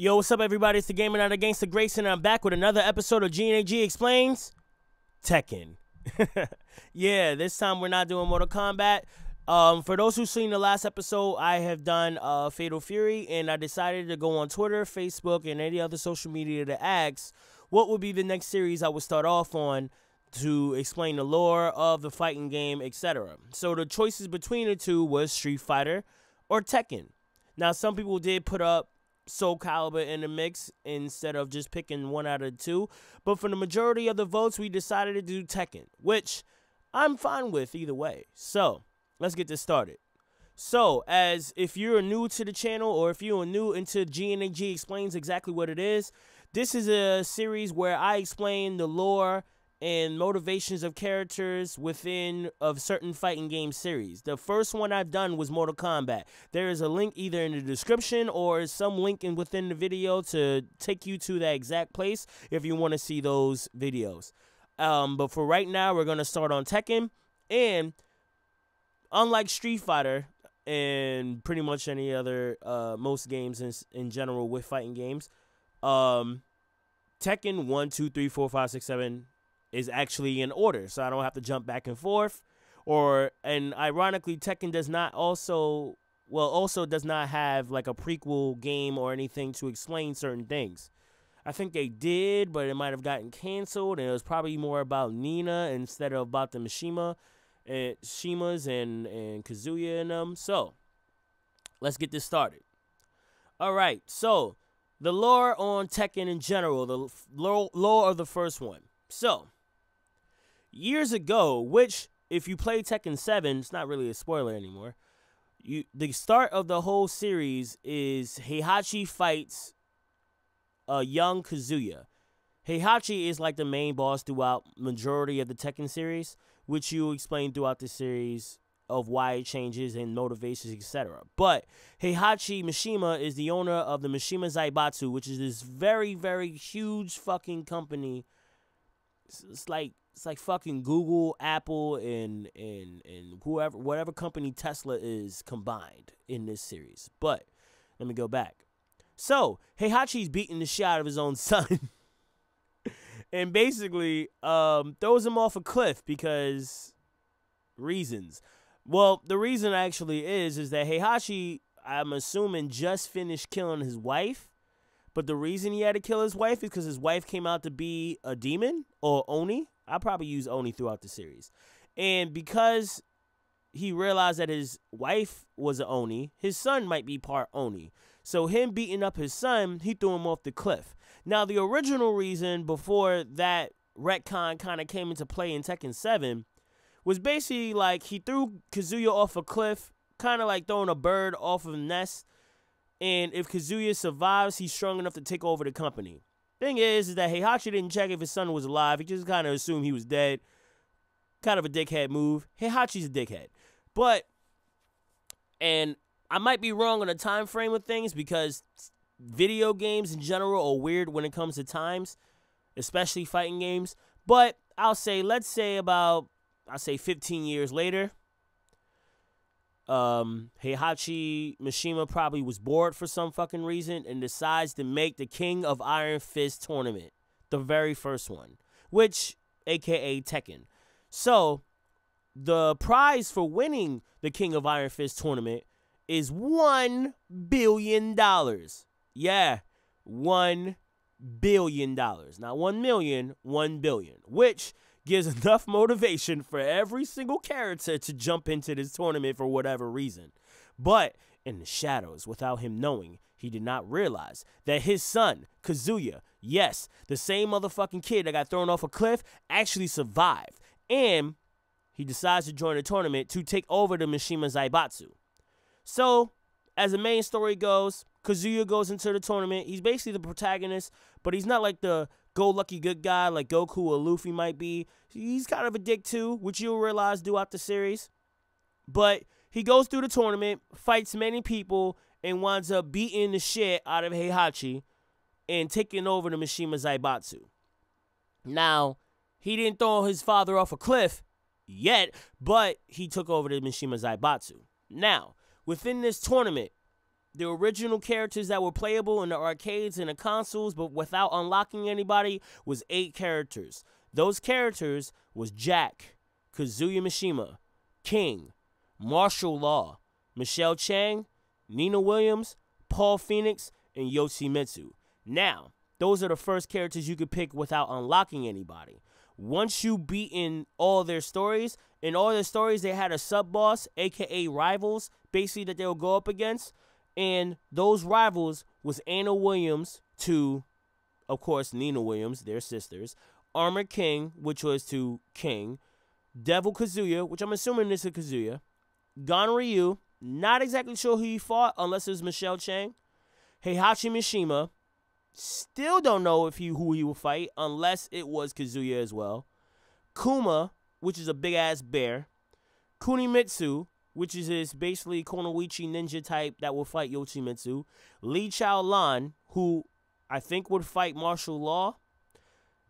Yo, what's up, everybody? It's the Gamer Not Against the Grayson, and I'm back with another episode of GNAG Explains Tekken. Yeah, this time we're not doing Mortal Kombat. For those who've seen the last episode, I have done Fatal Fury, and I decided to go on Twitter, Facebook, and any other social media to ask what would be the next series I would start off on to explain the lore of the fighting game, etc. So the choices between the two was Street Fighter or Tekken. Now, some people did put up Soul Calibur in the mix instead of just picking one out of two, but for the majority of the votes, we decided to do Tekken, which I'm fine with either way. So let's get this started. So, as if you're new to the channel or if you're new into GNAG Explains exactly what it is, this is a series where I explain the lore and motivations of characters within of certain fighting game series. The first one I've done was Mortal Kombat. There is a link either in the description or some link within the video to take you to that exact place if you want to see those videos. But for right now, we're going to start on Tekken. And unlike Street Fighter and pretty much any other most games in general with fighting games, Tekken 1, 2, 3, 4, 5, 6, 7 is actually in order, so I don't have to jump back and forth. And ironically, Tekken does not also does not have like a prequel game or anything to explain certain things. I think they did, but it might have gotten canceled, and it was probably more about Nina instead of about the Shimas and Kazuya and them. So let's get this started. All right, so the lore on Tekken in general, the lore of the first one. So, years ago, which, if you play Tekken 7, it's not really a spoiler anymore. The start of the whole series is Heihachi fights a young Kazuya. Heihachi is like the main boss throughout majority of the Tekken series, which you explain throughout the series of why it changes and motivations, etc. But Heihachi Mishima is the owner of the Mishima Zaibatsu, which is this very, very huge fucking company. It's like fucking Google, Apple, and whatever company Tesla is combined in this series. But let me go back. So Heihachi's beating the shit out of his own son, and basically throws him off a cliff because reasons. Well, the reason actually is that Heihachi, I'm assuming, just finished killing his wife. But the reason he had to kill his wife is because his wife came out to be a demon or Oni. I probably use Oni throughout the series. And because he realized that his wife was an Oni, his son might be part Oni. So him beating up his son, he threw him off the cliff. Now, the original reason before that retcon kind of came into play in Tekken 7 was basically like he threw Kazuya off a cliff, kind of like throwing a bird off of a nest. And if Kazuya survives, he's strong enough to take over the company. Thing is that Heihachi didn't check if his son was alive. He just kind of assumed he was dead. Kind of a dickhead move. Heihachi's a dickhead. But, and I might be wrong on the time frame of things because video games in general are weird when it comes to times, especially fighting games. But let's say about 15 years later, Heihachi Mishima probably was bored for some fucking reason and decides to make the King of Iron Fist tournament, the very first one, which aka Tekken. So the prize for winning the King of Iron Fist tournament is $1 billion. Yeah, $1 billion. Not 1 million, 1 billion, which gives enough motivation for every single character to jump into this tournament for whatever reason. But in the shadows, without him knowing, he did not realize that his son, Kazuya, yes, the same motherfucking kid that got thrown off a cliff, actually survived. And he decides to join the tournament to take over the Mishima Zaibatsu. So, as the main story goes, Kazuya goes into the tournament. He's basically the protagonist, but he's not like the go-lucky good guy like Goku or Luffy might be. He's kind of a dick too, which you'll realize throughout the series. But he goes through the tournament, fights many people, and winds up beating the shit out of Heihachi and taking over the Mishima Zaibatsu. Now, he didn't throw his father off a cliff yet, but he took over the Mishima Zaibatsu. Now, within this tournament, the original characters that were playable in the arcades and the consoles, but without unlocking anybody, was 8 characters. Those characters was Jack, Kazuya Mishima, King, Martial Law, Michelle Chang, Nina Williams, Paul Phoenix, and Yoshimitsu. Now, those are the first characters you could pick without unlocking anybody. Once you beaten all their stories, in all their stories they had a sub-boss, aka rivals, basically that they'll go up against. And those rivals was Anna Williams to, of course, Nina Williams, their sisters. Armor King, which was to King. Devil Kazuya, which I'm assuming this is Kazuya. Gon Ryu, not exactly sure who he fought unless it was Michelle Chang. Heihachi Mishima, still don't know who he will fight unless it was Kazuya as well. Kuma, which is a big-ass bear. Kunimitsu, which is his basically Konoichi ninja type that will fight Yoshimitsu. Lee Chao-lan, who I think would fight Martial Law.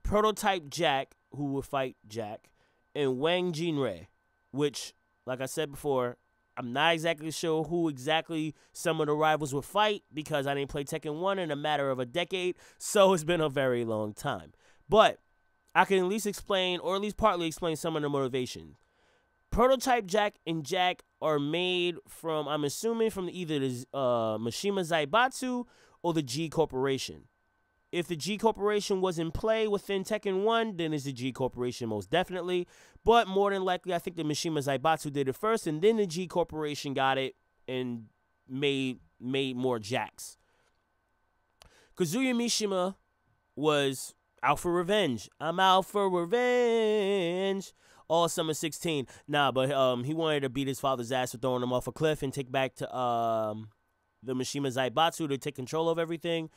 Prototype Jack, who would fight Jack. And Wang Jinrei, which, like I said before, I'm not exactly sure who exactly some of the rivals would fight because I didn't play Tekken 1 in a matter of a decade, so it's been a very long time. But I can at least explain, or at least partly explain, some of the motivation. Prototype Jack and Jack are made from, I'm assuming, from either the Mishima Zaibatsu or the G Corporation. If the G Corporation was in play within Tekken 1, then it's the G Corporation most definitely. But more than likely, I think the Mishima Zaibatsu did it first, and then the G Corporation got it and made more Jacks. Kazuya Mishima was out for revenge. I'm out for revenge. All summer 16. Nah, but he wanted to beat his father's ass for throwing him off a cliff and take back to the Mishima Zaibatsu to take control of everything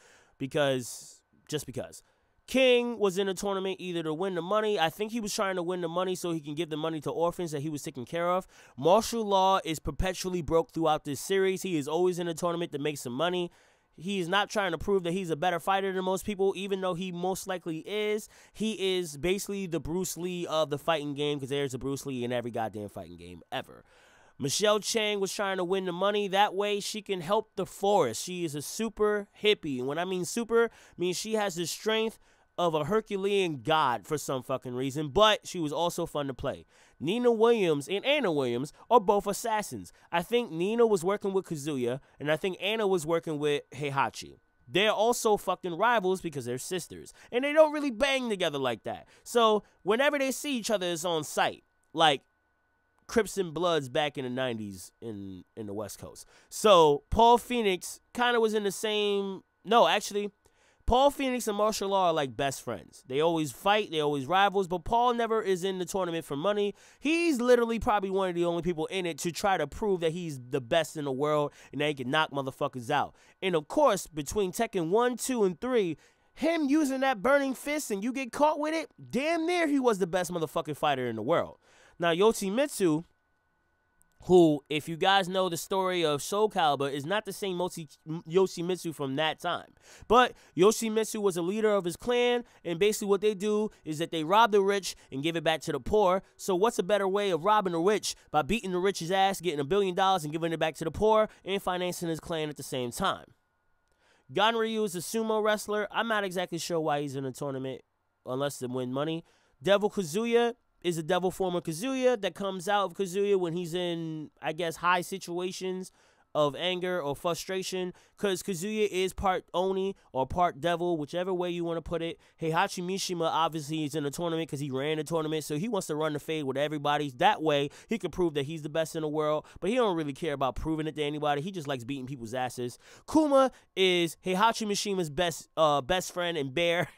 just because. King was in a tournament either to win the money. I think he was trying to win the money so he can give the money to orphans that he was taking care of. Martial Law is perpetually broke throughout this series. He is always in a tournament to make some money. He is not trying to prove that he's a better fighter than most people, even though he most likely is. He is basically the Bruce Lee of the fighting game because there's a Bruce Lee in every goddamn fighting game ever. Michelle Chang was trying to win the money. That way she can help the forest. She is a super hippie. And when I mean super, I mean she has the strength of a Herculean god for some fucking reason, but she was also fun to play. Nina Williams and Anna Williams are both assassins. I think Nina was working with Kazuya, and I think Anna was working with Heihachi. They're also fucking rivals because they're sisters, and they don't really bang together like that. So whenever they see each other, it's on sight, like Crips and Bloods back in the 90s in the West Coast. So Paul Phoenix kind of was in the same... No, actually... Paul Phoenix and Martial Law are like best friends. They always fight, they always rivals, but Paul never is in the tournament for money. He's literally probably one of the only people in it to try to prove that he's the best in the world and that he can knock motherfuckers out. And of course, between Tekken 1, 2, and 3, him using that burning fist and you get caught with it, damn near he was the best motherfucking fighter in the world. Now, Yoshimitsu, who, if you guys know the story of Soul Calibur, is not the same Yoshimitsu from that time. But Yoshimitsu was a leader of his clan, and basically what they do is that they rob the rich and give it back to the poor. So what's a better way of robbing the rich? By beating the rich's ass, getting $1 billion, and giving it back to the poor, and financing his clan at the same time. Gon Ryu is a sumo wrestler. I'm not exactly sure why he's in a tournament, unless to win money. Devil Kazuya is a devil form of Kazuya that comes out of Kazuya when he's in, I guess, high situations of anger or frustration, because Kazuya is part Oni or part devil, whichever way you want to put it. Heihachi Mishima obviously is in a tournament because he ran the tournament, so he wants to run the fade with everybody. That way, he can prove that he's the best in the world, but he don't really care about proving it to anybody. He just likes beating people's asses. Kuma is Heihachi Mishima's best friend and bear.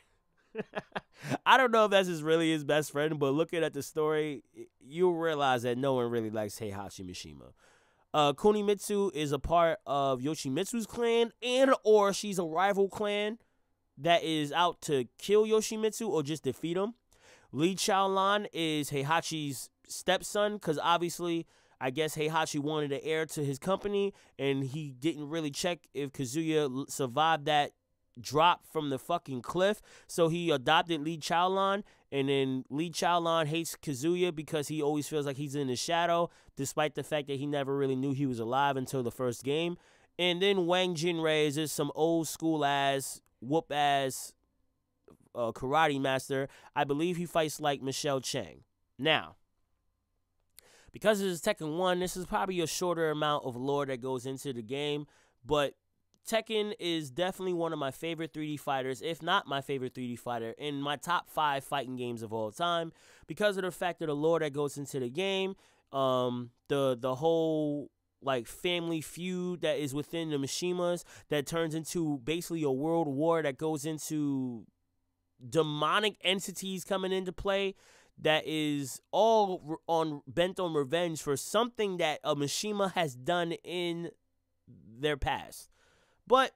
I don't know if that's really his best friend, but looking at the story, you'll realize that no one really likes Heihachi Mishima. Kunimitsu is a part of Yoshimitsu's clan, or she's a rival clan that is out to kill Yoshimitsu or just defeat him. Lee Chao-lan is Heihachi's stepson, because obviously, I guess Heihachi wanted an heir to his company, and he didn't really check if Kazuya survived that drop from the fucking cliff, so he adopted Lee Chao-lan, and then Lee Chao-lan hates Kazuya because he always feels like he's in the shadow, despite the fact that he never really knew he was alive until the first game. And then Wang Jinrei is just some old school ass, whoop ass karate master. I believe he fights like Michelle Chang. Now, because this is Tekken 1, this is probably a shorter amount of lore that goes into the game, but Tekken is definitely one of my favorite 3D fighters, if not my favorite 3D fighter, in my top 5 fighting games of all time, because of the fact of the lore that goes into the game, the whole like family feud that is within the Mishimas that turns into basically a world war that goes into demonic entities coming into play, that is all bent on revenge for something that a Mishima has done in their past. But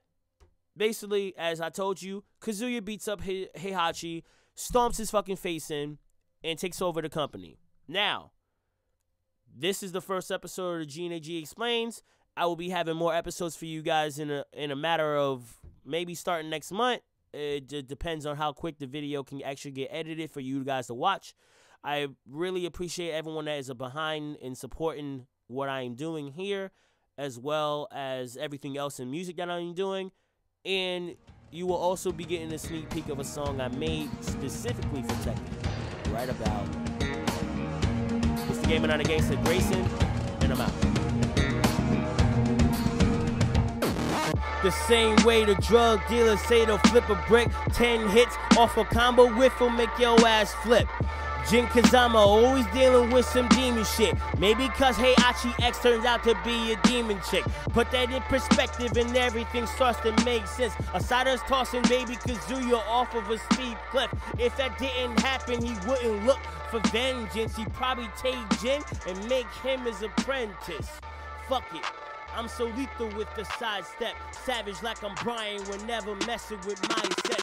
basically, as I told you, Kazuya beats up Heihachi, stomps his fucking face in, and takes over the company. Now, this is the first episode of the GNAG Explains. I will be having more episodes for you guys in a matter of maybe starting next month. It depends on how quick the video can actually get edited for you guys to watch. I really appreciate everyone that is behind and supporting what I am doing here, as well as everything else in music that I'm doing. And you will also be getting a sneak peek of a song I made specifically for Tekken right about. It's the Gaming on the Gangsta Grayson, and I'm out. The same way the drug dealers say they'll flip a brick, 10 hits off a combo whiff will make your ass flip. Jin Kazama always dealing with some demon shit. Maybe cause Heihachi X turns out to be a demon chick. Put that in perspective and everything starts to make sense. Aside us tossing baby Kazuya off of a steep cliff. If that didn't happen, he wouldn't look for vengeance. He'd probably take Jin and make him his apprentice. Fuck it. I'm so lethal with the sidestep. Savage like I'm Brian, we're never messing with mindset.